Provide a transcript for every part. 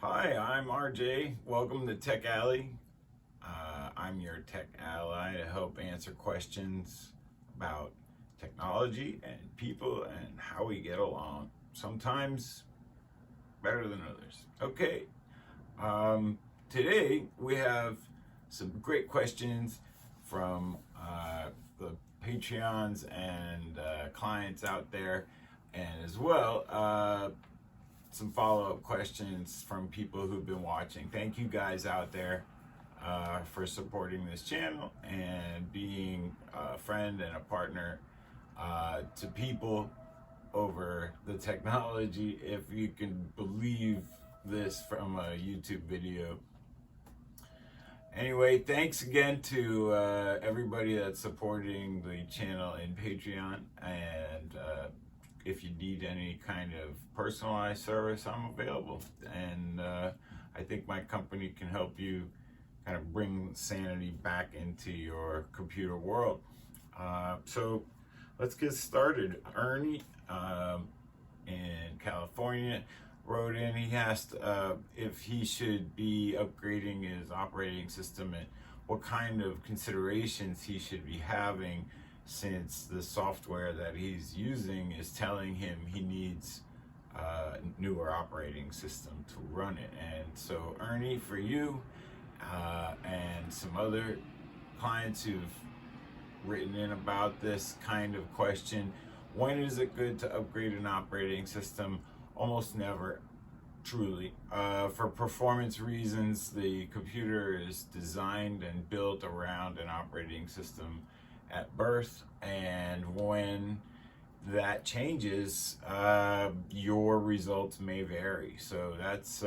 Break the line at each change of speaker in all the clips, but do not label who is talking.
Hi, I'm RJ. Welcome to Tech Alley. I'm your tech ally to help answer questions about technology and people and how we get along. Sometimes better than others. Okay, today we have some great questions from the Patreons and clients out there, and as well some follow-up questions from people who've been watching. Thank you guys out there for supporting this channel and being a friend and a partner to people over the technology, if you can believe this from a YouTube video. Anyway, thanks again to everybody that's supporting the channel in Patreon, and if you need any kind of personalized service, I'm available. And I think my company can help you kind of bring sanity back into your computer world. So let's get started. Ernie in California wrote in. He asked if he should be upgrading his operating system and what kind of considerations he should be having, since the software that he's using is telling him he needs a newer operating system to run it. And so Ernie, for you and some other clients who've written in about this kind of question, when is it good to upgrade an operating system? Almost never, truly. For performance reasons, the computer is designed and built around an operating system at birth, and when that changes, your results may vary. So that's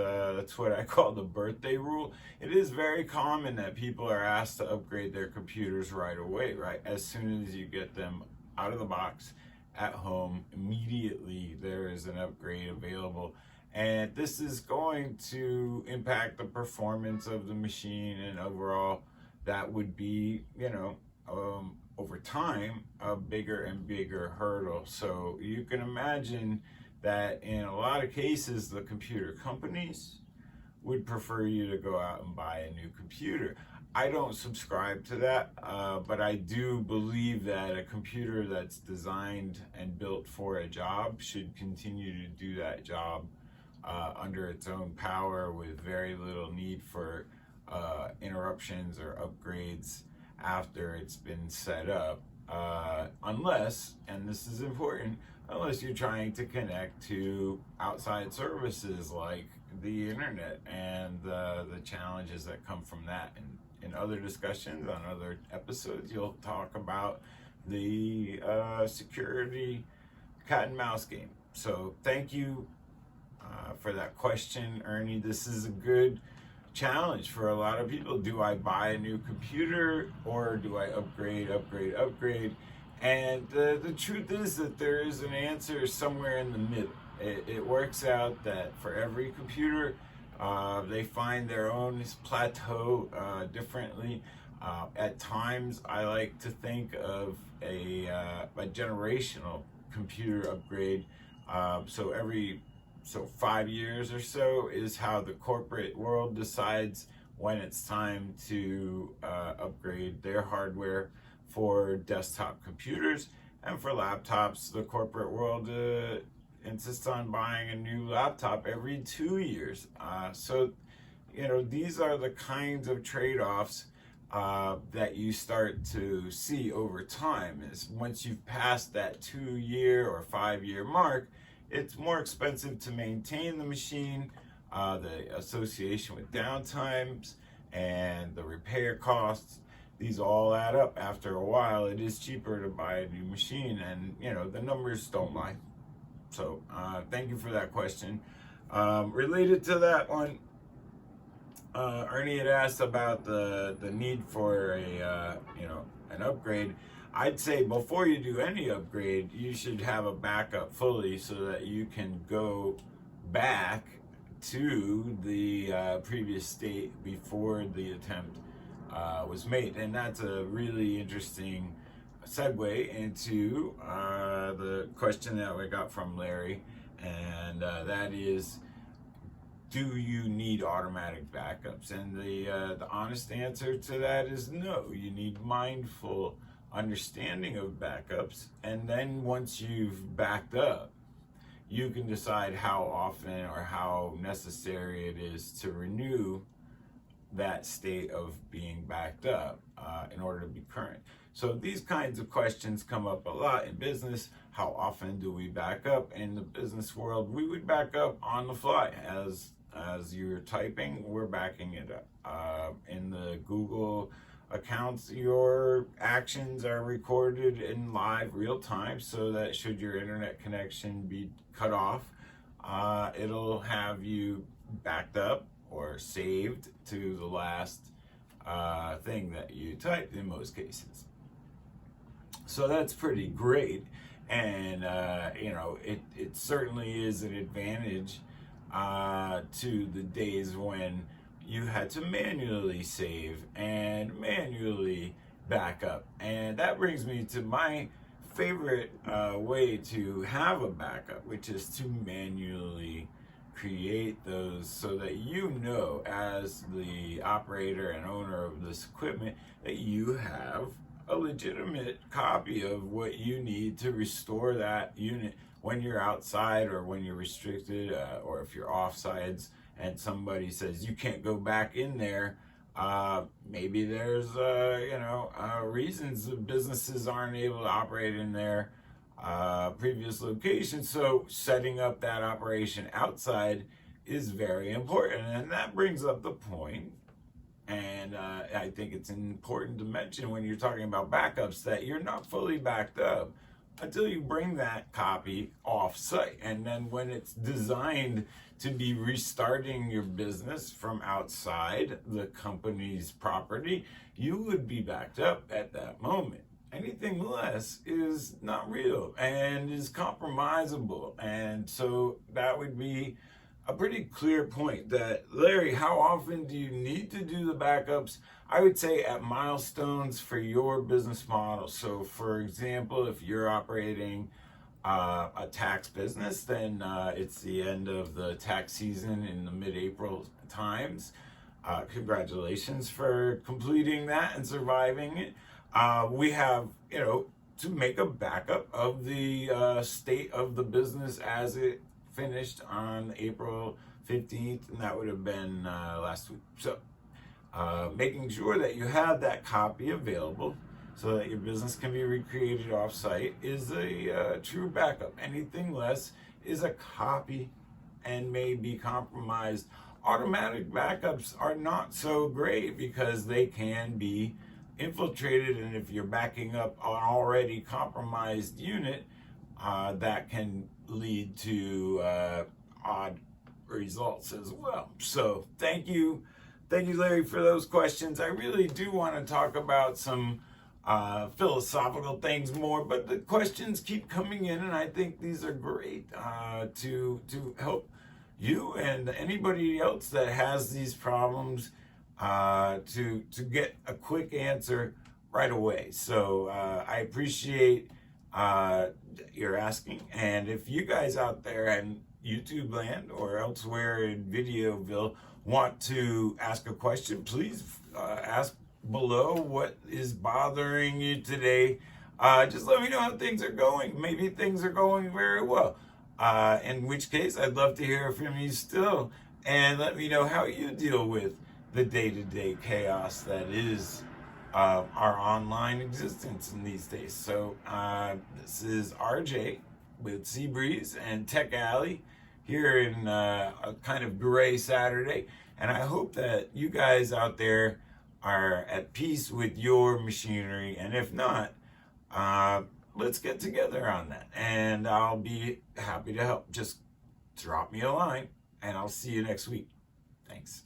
what I call the birthday rule. It is very common that people are asked to upgrade their computers right away, right? As soon as you get them out of the box at home, immediately there is an upgrade available. And this is going to impact the performance of the machine, and overall that would be, over time, a bigger and bigger hurdle. So you can imagine that in a lot of cases, the computer companies would prefer you to go out and buy a new computer. I don't subscribe to that, but I do believe that a computer that's designed and built for a job should continue to do that job under its own power, with very little need for interruptions or upgrades after it's been set up, unless, and this is important, unless you're trying to connect to outside services like the internet and the challenges that come from that. And in other discussions on other episodes, you'll talk about the security cat and mouse game. So thank you for that question, Ernie. This is a good challenge for a lot of people. Do I buy a new computer, or do I upgrade? And the truth is that there is an answer somewhere in the middle. It works out that for every computer, they find their own plateau differently. At times, I like to think of a generational computer upgrade. So 5 years or so is how the corporate world decides when it's time to upgrade their hardware for desktop computers. And for laptops, the corporate world insists on buying a new laptop every 2 years. So these are the kinds of trade-offs that you start to see over time. Is once you've passed that 2-year or 5-year mark, it's more expensive to maintain the machine, the association with downtimes and the repair costs. These all add up. After a while, it is cheaper to buy a new machine, and the numbers don't lie. So thank you for that question. Related to that one, Ernie had asked about the need for an upgrade. I'd say before you do any upgrade, you should have a backup fully, so that you can go back to the previous state before the attempt was made. And that's a really interesting segue into the question that we got from Larry, and that is, do you need automatic backups? And the honest answer to that is no. You need mindful understanding of backups, and then once you've backed up, you can decide how often or how necessary it is to renew that state of being backed up in order to be current. So these kinds of questions come up a lot in business. How often do we back up? In the business world, we would back up on the fly. As you're typing, we're backing it up. In the Google accounts, your actions are recorded in live real time, so that should your internet connection be cut off, it'll have you backed up or saved to the last thing that you typed in most cases. So that's pretty great, and it certainly is an advantage to the days when you had to manually save and manually back up. And that brings me to my favorite way to have a backup, which is to manually create those, so that you know, as the operator and owner of this equipment, that you have a legitimate copy of what you need to restore that unit when you're outside, or when you're restricted, or if you're offsides and somebody says you can't go back in there. Maybe there's reasons that businesses aren't able to operate in their previous location. So setting up that operation outside is very important. And that brings up the point, and I think it's important to mention when you're talking about backups, that you're not fully backed up until you bring that copy off site. And then when it's designed to be restarting your business from outside the company's property, you would be backed up at that moment. Anything less is not real and is compromisable. And so that would be a pretty clear point. That, Larry, how often do you need to do the backups? I would say at milestones for your business model. So for example, if you're operating a tax business, then it's the end of the tax season in the mid-April times. Congratulations for completing that and surviving it. We have, to make a backup of the state of the business as it finished on April 15th, and that would have been last week. So making sure that you have that copy available so that your business can be recreated offsite is a true backup. Anything less is a copy and may be compromised. Automatic backups are not so great because they can be infiltrated, and if you're backing up an already compromised unit, that can lead to odd results as well. So thank you, Larry, for those questions. I really do want to talk about some philosophical things more, but the questions keep coming in, and I think these are great to help you and anybody else that has these problems to get a quick answer right away. So I appreciate your asking, and if you guys out there in YouTube land or elsewhere in Videoville want to ask a question, please ask below what is bothering you today. Just let me know how things are going. Maybe things are going very well, in which case I'd love to hear from you still, and let me know how you deal with the day-to-day chaos that is our online existence in these days. So this is RJ with Seabreeze and Tech Alley here in a kind of gray Saturday, and I hope that you guys out there are at peace with your machinery, and if not, let's get together on that, and I'll be happy to help. Just drop me a line, and I'll see you next week. Thanks.